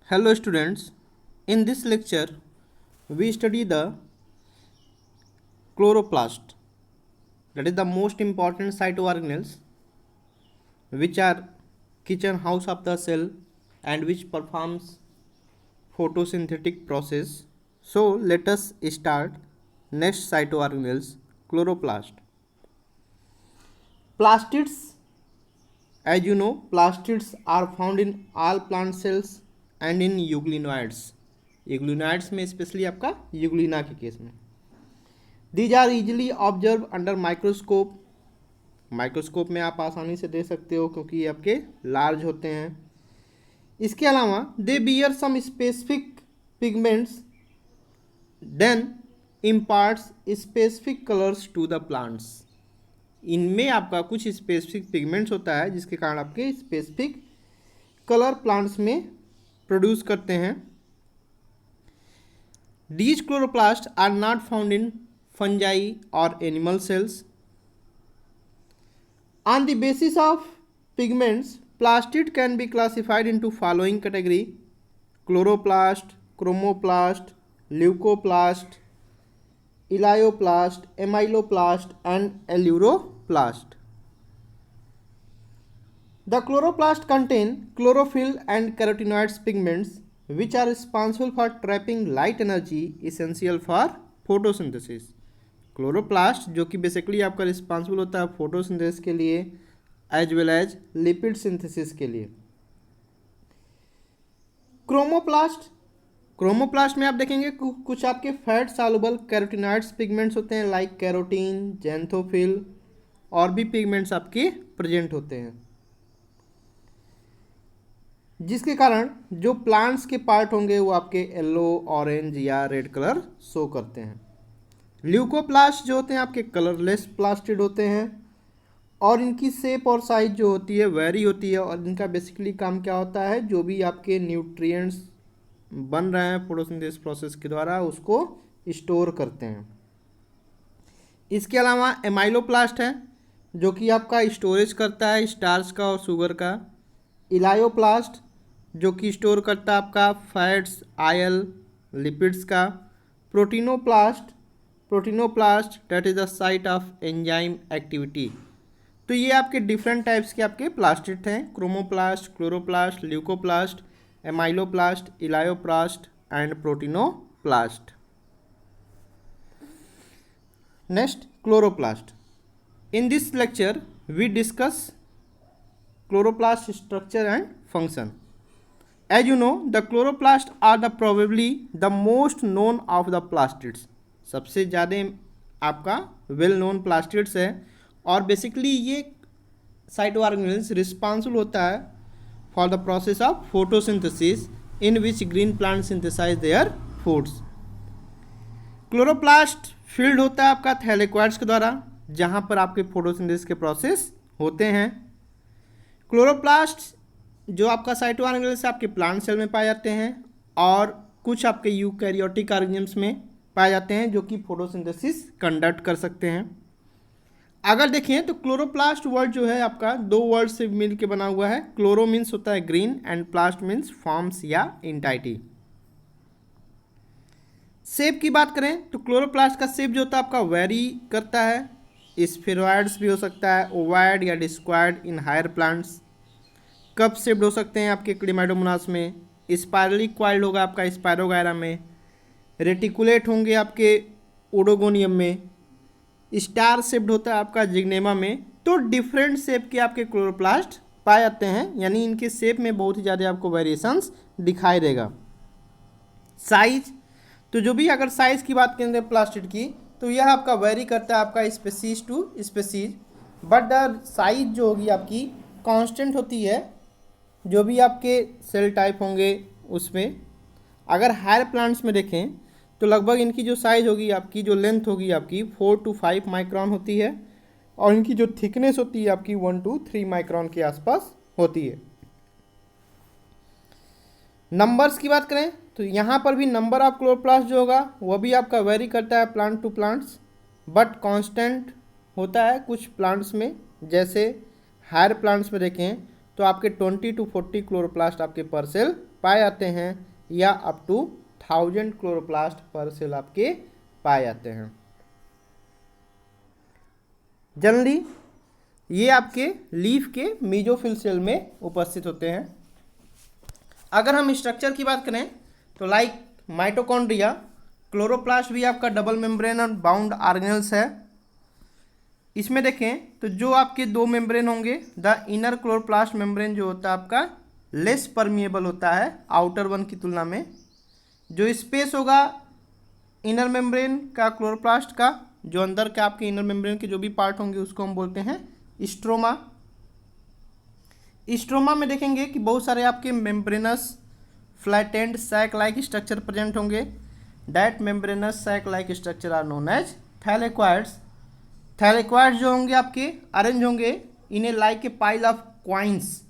Hello students, in this lecture we study the chloroplast, that is the most important cytoorganelles which are kitchen house of the cell and which performs photosynthetic process. So let us start next cytoorganelles, chloroplast. Plastids, as you know, plastids are found in all plant cells and in euglenoids. Euglenoids में specially आपका euglena के case में these are easily observe under microscope. Microscope में आप आसानी से देख सकते हो क्योंकि ये आपके लार्ज होते हैं। इसके अलावा they bear some specific pigments then imparts specific colours to the plants. इनमें आपका कुछ स्पेसिफिक पिगमेंट्स होता है जिसके कारण आपके स्पेसिफिक कलर प्लांट्स में प्रोड्यूस करते हैं। These chloroplasts are not found in fungi or animal cells. On the basis of pigments, plastid can be classified into following category: chloroplast, chromoplast, leucoplast, elaioplast, amyloplast, and aleuroplast. The chloroplast contain chlorophyll and carotenoids pigments which are responsible for trapping light energy essential for photosynthesis. Chloroplast जो कि basically आपका responsible होता है photosynthesis के लिए as well as lipid synthesis के लिए। Chromoplast में आप देखेंगे कुछ आपके फैट सॉल्युबल कैरोटिनॉइड्स पिगमेंट्स होते हैं लाइक कैरोटीन, जेंथोफिल और भी पिगमेंट्स आपके प्रेजेंट होते हैं जिसके कारण जो प्लांट्स के पार्ट होंगे वो आपके येलो, ऑरेंज या रेड कलर शो करते हैं। ल्यूकोप्लास्ट जो होते हैं आपके कलरलेस प्लास्टिड होते हैं और इनकी शेप और साइज जो होती है वेरी होती है और इनका बेसिकली काम क्या होता है, जो भी आपके न्यूट्रिएंट्स बन रहे हैं फोटोसिंथेसिस प्रोसेस के द्वारा उसको स्टोर करते हैं। इसके अलावा एमाइलोप्लास्ट है जो कि आपका स्टोरेज करता है स्टार्च का और शुगर का। इलायोप्लास्ट जो कि स्टोर करता है आपका फैट्स, आयल, लिपिड्स का। Proteinoplast that is the site of enzyme activity. तो ये आपके डिफरेंट टाइप्स के आपके प्लास्टिड हैं: chromoplast, chloroplast, leucoplast, amyloplast, elaioplast and proteinoplast. Next, chloroplast. In this lecture we discuss chloroplast structure and function. As you know, the chloroplasts are probably the most known of the plastids. सबसे ज़्यादा आपका well known plastids है और basically ये साइटोऑर्गेनेल्स responsible होता है for the process of photosynthesis in which green plant synthesize their foods. Chloroplast filled होता है आपका थैलेक्वाइड्स के द्वारा जहाँ पर आपके फोटोसिंथेसिस के प्रोसेस होते हैं। क्लोरोप्लास्ट जो आपका साइटोऑर्गेनेल्स आपके प्लांट सेल में पाए जाते हैं और कुछ आपके यूकैरियोटिक ऑर्गेनिजम्स में पाए जाते हैं जो कि फोटोसिंथेसिस कंडक्ट कर सकते हैं। अगर देखें तो क्लोरोप्लास्ट वर्ड जो है आपका दो वर्ड से मिल के बना हुआ है। क्लोरो मीन्स होता है ग्रीन एंड प्लास्ट मीन्स फॉर्म्स या इंटाइटी। शेप की बात करें तो क्लोरोप्लास्ट का शेप जो होता है आपका वेरी करता है। स्फेरॉइड्स भी हो सकता है, ओवॉइड या discoid in higher plants. Cup shaped हो सकते हैं आपके क्लेमाइडोमोनास में। स्पाइरली क्वाइल्ड होगा आपका स्पायरोगायरा में। रेटिकुलेट होंगे आपके ओडोगोनियम में। स्टार शेप्ड होता है आपका जिग्नेमा में। तो डिफरेंट शेप के आपके क्लोरोप्लास्ट पाए जाते हैं, यानी इनके शेप में बहुत ही ज़्यादा आपको वेरिएशंस दिखाई देगा। साइज, तो जो भी अगर साइज़ की बात करेंगे प्लास्टिड की तो यह आपका वेरी करता है आपका species to species, but the size जो होगी आपकी कांस्टेंट होती है जो भी आपके सेल टाइप होंगे उसमें। अगर हायर प्लांट्स में देखें तो लगभग इनकी जो साइज होगी आपकी, जो लेंथ होगी आपकी 4 to 5 माइक्रॉन होती है और इनकी जो थिकनेस होती है आपकी 1 to 3 माइक्रॉन के आसपास होती है। नंबर्स की बात करें तो यहाँ पर भी नंबर ऑफ क्लोरोप्लास्ट जो होगा वह भी आपका वेरी करता है plant to plants, but constant होता है कुछ प्लांट्स में। जैसे हायर प्लांट्स में देखें तो आपके 20 to 40 क्लोरोप्लास्ट आपके पर सेल पाए जाते हैं, या अप टू 1000 क्लोरोप्लास्ट पर सेल आपके पाए जाते हैं। जनरली ये आपके लीफ के मीजोफिल सेल में उपस्थित होते हैं। अगर हम स्ट्रक्चर की बात करें तो लाइक माइटोकॉन्ड्रिया, क्लोरोप्लास्ट भी आपका डबल मेम्ब्रेन और बाउंड ऑर्गेनेल्स है। इसमें देखें तो जो आपके दो मेम्ब्रेन होंगे, द इनर क्लोरोप्लास्ट मेम्ब्रेन जो होता है आपका लेस परमिएबल होता है आउटर वन की तुलना में। जो स्पेस होगा इनर मेम्ब्रेन का क्लोरोप्लास्ट का, जो अंदर के आपके इनर मेम्ब्रेन के जो भी पार्ट होंगे उसको हम बोलते हैं स्ट्रोमा। स्ट्रोमा में देखेंगे कि बहुत सारे आपके membranous flattened sac like structure present होंगे। That membranous sac like structure are known as thylakoids. Thylakoids जो होंगे आपके अरेंज होंगे in a like a pile of coins,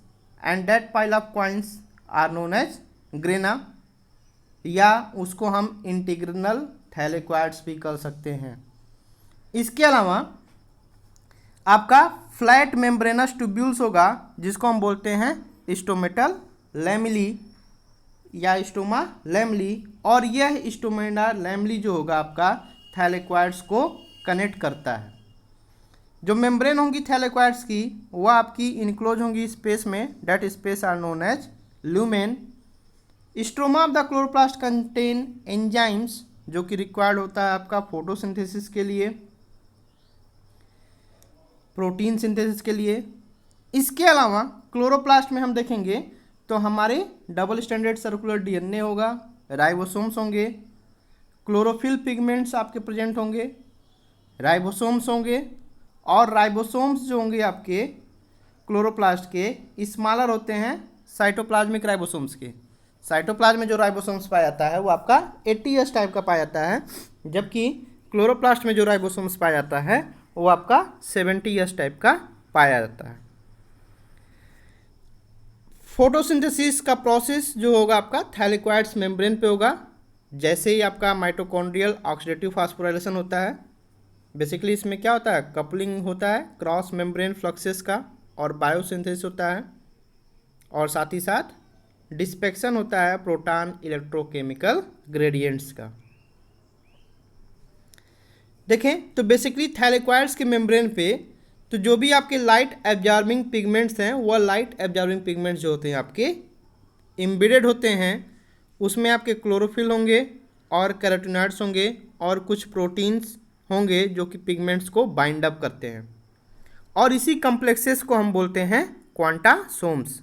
and that pile of coins are known as grana, या उसको हम इंटीग्रनल थैलेक्वाइड्स भी कर सकते हैं। इसके अलावा आपका फ्लैट मेम्ब्रेनस ट्यूब्यूल्स होगा जिसको हम बोलते हैं स्टोमेटल लैमेली या स्टोमा लैमेली, और यह स्टोमेटा लैमेली जो होगा आपका थैलेक्वाइड्स को कनेक्ट करता है। जो मेम्ब्रेन होंगी थैलेक्वाइड्स की वह आपकी इनक्लोज होंगी स्पेस में, that space are known as lumen. Stroma of the chloroplast contain enzymes जो कि रिक्वायर्ड होता है आपका फोटोसिंथेसिस के लिए, प्रोटीन सिंथेसिस के लिए। इसके अलावा क्लोरोप्लास्ट में हम देखेंगे तो हमारे डबल स्टैंडर्ड सर्कुलर डीएनए होगा, राइबोसोम्स होंगे, क्लोरोफिल पिगमेंट्स आपके प्रेजेंट होंगे, राइबोसोम्स होंगे, और राइबोसोम्स जो होंगे आपके क्लोरोप्लास्ट के स्मॉलर होते हैं साइटोप्लाज्मिक राइबोसोम्स के। साइटोप्लाज्म में जो राइबोसोम्स पाया जाता है वो आपका 80S टाइप का पाया जाता है, जबकि क्लोरोप्लास्ट में जो राइबोसोम्स पाया जाता है वो आपका 70S टाइप का पाया जाता है। फोटोसिंथेसिस का प्रोसेस जो होगा आपका थैलेक्वाइड्स मेम्ब्रेन पे होगा। जैसे ही आपका माइटोकॉन्ड्रियल ऑक्सीडेटिव फास्फोराइलेशन होता है, बेसिकली इसमें क्या होता है, कपलिंग होता है क्रॉस मेम्ब्रेन फ्लक्सेस का, और बायोसिंथेसिस होता है, और साथ ही साथ डिस्पेक्शन होता है प्रोटॉन इलेक्ट्रोकेमिकल ग्रेडियंट्स का। देखें तो बेसिकली थैलेक्वाइड्स के मेम्ब्रेन पे तो जो भी आपके लाइट एब्जॉर्बिंग पिगमेंट्स हैं वह लाइट एब्जॉर्बिंग पिगमेंट्स जो होते हैं आपके एम्बेडेड होते हैं। उसमें आपके क्लोरोफिल होंगे और कैरोटिनॉइड्स होंगे और कुछ प्रोटीन्स होंगे जो कि पिगमेंट्स को बाइंड अप करते हैं, और इसी कम्प्लेक्सेस को हम बोलते हैं quantasomes.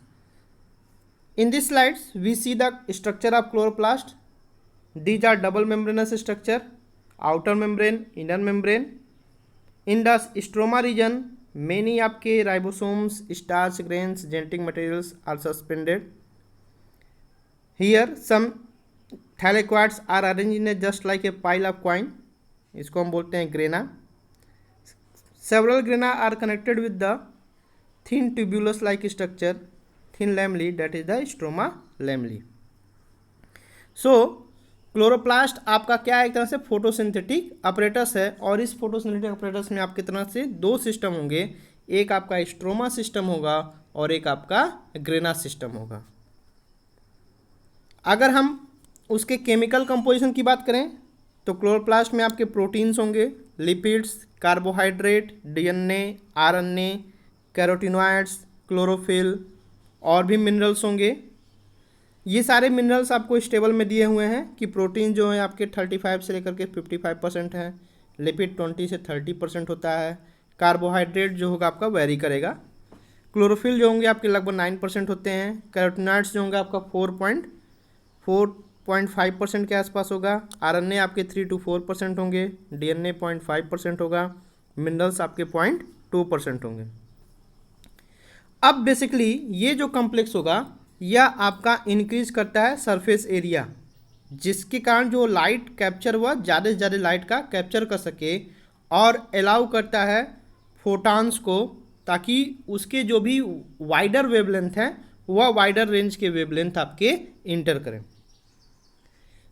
In this slides we see the structure of chloroplast. These are double membranous structure, outer membrane, inner membrane. In the stroma region many आपके ribosomes, starch grains, genetic materials are suspended. Here some thylakoids are arranged in a just like a pile of coin, इसको हम बोलते हैं grana. Several grana are connected with the thin tubulus like structure, thin lamella, that is the stroma lamella. So chloroplast आपका क्या है, एक तरह से फोटोसिंथेटिक अपरेटस है, और इस फोटोसिंथेटिक अपरेटस में आपकी तरह से दो सिस्टम होंगे, एक आपका स्ट्रोमा सिस्टम होगा और एक आपका ग्रेना सिस्टम होगा। अगर हम उसके केमिकल कंपोजिशन की बात करें तो क्लोरोप्लास्ट में आपके प्रोटीन्स होंगे, lipids, carbohydrate, DNA, RNA, carotenoids, chlorophyll, और भी मिनरल्स होंगे। ये सारे मिनरल्स आपको इस टेबल में दिए हुए हैं कि प्रोटीन जो है आपके 35 से लेकर के 55% है, लिपिड 20 से 30% होता है, कार्बोहाइड्रेट जो होगा आपका वेरी करेगा, क्लोरोफिल जो होंगे आपके लगभग 9% होते हैं, कैरोटिनॉइड्स जो होंगे आपका 4.5% के आसपास होगा, आरएनए आपके 3 to 4% होंगे, डीएनए 0.5% होगा, मिनरल्स आपके 0.2% होंगे। अब बेसिकली ये जो कॉम्प्लेक्स होगा यह आपका इंक्रीज करता है सरफेस एरिया, जिसके कारण जो लाइट कैप्चर हुआ ज़्यादा से ज़्यादा लाइट का कैप्चर कर सके, और अलाउ करता है फोटॉन्स को, ताकि उसके जो भी वाइडर वेवलेंथ है वह वाइडर रेंज के वेवलेंथ आपके इंटर करें।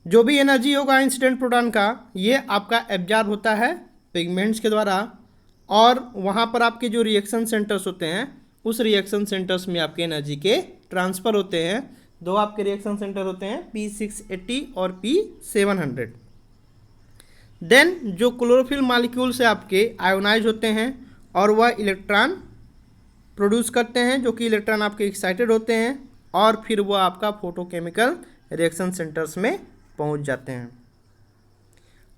जो भी एनर्जी होगा इंसिडेंट प्रोटॉन का ये आपका एब्जॉर्ब होता है पिगमेंट्स के द्वारा, और वहाँ पर आपके जो रिएक्शन सेंटर्स होते हैं उस रिएक्शन सेंटर्स में आपके एनर्जी के ट्रांसफ़र होते हैं। दो आपके रिएक्शन सेंटर होते हैं P680 और P700। देन जो क्लोरोफिल मॉलिक्यूल से आपके आयोनाइज होते हैं और वह इलेक्ट्रॉन प्रोड्यूस करते हैं, जो कि इलेक्ट्रॉन आपके एक्साइटेड होते हैं और फिर वह आपका फोटोकेमिकल रिएक्शन सेंटर्स में पहुंच जाते हैं।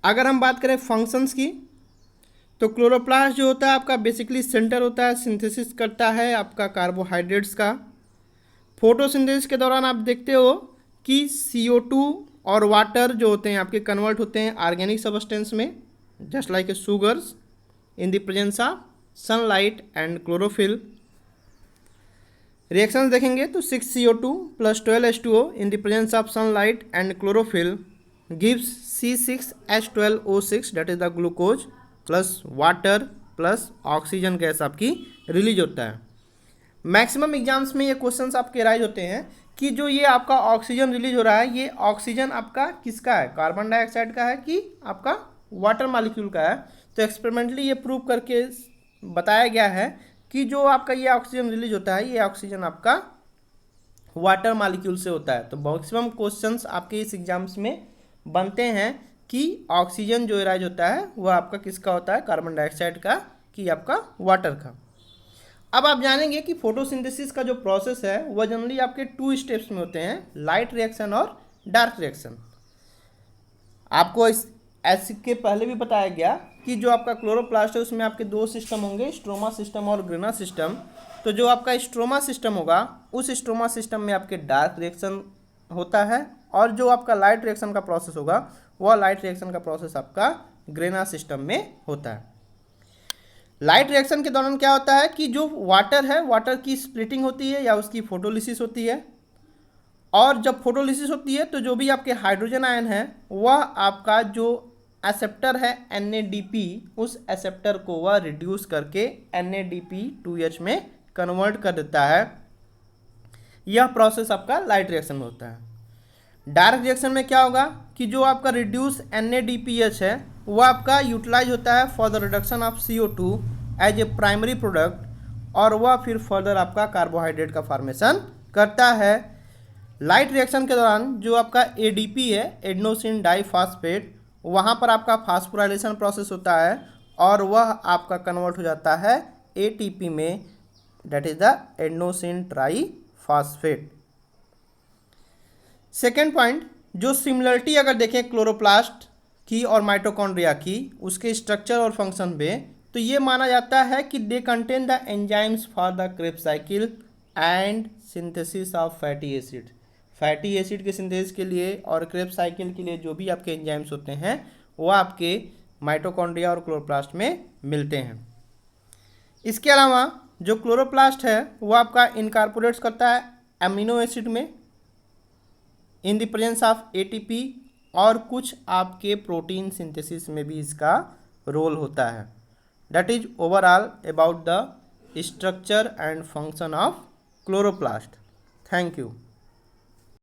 अगर हम बात करें फंक्शंस की, तो क्लोरोप्लास्ट जो होता है आपका बेसिकली सेंटर होता है, सिंथेसिस करता है आपका कार्बोहाइड्रेट्स का। फोटोसिंथेसिस के दौरान आप देखते हो कि CO2 और वाटर जो होते हैं आपके कन्वर्ट होते हैं ऑर्गेनिक सबस्टेंस में, just like a sugars in the presence of sunlight and chlorophyll. Reactions देखेंगे तो 6CO2 + 12H2O in the presence of sunlight and chlorophyll gives C6H12O6 that is the glucose plus water plus oxygen gas आपकी release होता है। Maximum exams में ये questions आपके rise होते हैं कि जो ये आपका ऑक्सीजन रिलीज हो रहा है, ये ऑक्सीजन आपका किसका है, कार्बन डाइऑक्साइड का है कि आपका वाटर मॉलिक्यूल का है। तो एक्सपेरिमेंटली ये प्रूव करके बताया गया है कि जो आपका ये ऑक्सीजन रिलीज होता है, ये ऑक्सीजन आपका वाटर मॉलिक्यूल से होता है। तो मैक्सिमम क्वेश्चंस आपके इस एग्जाम्स में बनते हैं कि ऑक्सीजन जो राइज होता है वह आपका किसका होता है, कार्बन डाइऑक्साइड का कि आपका वाटर का। अब आप जानेंगे कि फोटोसिंथेसिस का जो प्रोसेस है वह जनरली आपके 2 स्टेप्स में होते हैं, लाइट रिएक्शन और डार्क रिएक्शन। आपको इस ऐसे के पहले भी बताया गया कि जो आपका क्लोरोप्लास्ट है उसमें आपके 2 सिस्टम होंगे, स्ट्रोमा सिस्टम और ग्रेना सिस्टम। तो जो आपका स्ट्रोमा सिस्टम होगा उस स्ट्रोमा सिस्टम में आपके डार्क रिएक्शन होता है और जो आपका लाइट रिएक्शन का प्रोसेस होगा वह लाइट रिएक्शन का प्रोसेस आपका ग्रेना सिस्टम में होता है। लाइट रिएक्शन के दौरान क्या होता है कि जो वाटर है, वाटर की स्प्लिटिंग होती है या उसकी फोटोलिसिस होती है, और जब फोटोलिसिस होती है तो जो भी आपके हाइड्रोजन आयन है वह आपका जो एक्सेप्टर है NADP, उस एक्सेप्टर को वह रिड्यूस करके NADP2H में कन्वर्ट कर देता है। यह प्रोसेस आपका लाइट रिएक्शन में होता है। डार्क रिएक्शन में क्या होगा कि जो आपका रिड्यूस NADPH है वह आपका यूटिलाइज होता है for the reduction of CO2 as a primary product और वह फिर फर्दर आपका कार्बोहाइड्रेट का फॉर्मेशन करता है। लाइट रिएक्शन के दौरान जो आपका ADP है, एडेनोसिन डाइफॉस्फेट, वहाँ पर आपका फास्फोराइलेशन प्रोसेस होता है और वह आपका कन्वर्ट हो जाता है ATP में, that is the adenosine triphosphate. Second point, जो सिमिलरिटी अगर देखें क्लोरोप्लास्ट की और माइटोकॉन्ड्रिया की, उसके स्ट्रक्चर और फंक्शन में, तो ये माना जाता है कि they contain the enzymes for the Krebs cycle and synthesis of fatty acid. Fatty acid के सिंथेसिस के लिए और क्रेब्स साइकिल के लिए जो भी आपके एंजाइम्स होते हैं वो आपके माइटोकॉन्ड्रिया और क्लोरोप्लास्ट में मिलते हैं। इसके अलावा जो क्लोरोप्लास्ट है वो आपका इनकॉर्पोरेट्स करता है अमीनो एसिड में in the presence of ATP और कुछ आपके प्रोटीन सिंथेसिस में भी इसका रोल होता है। That is overall about the structure and function of chloroplast. Thank you.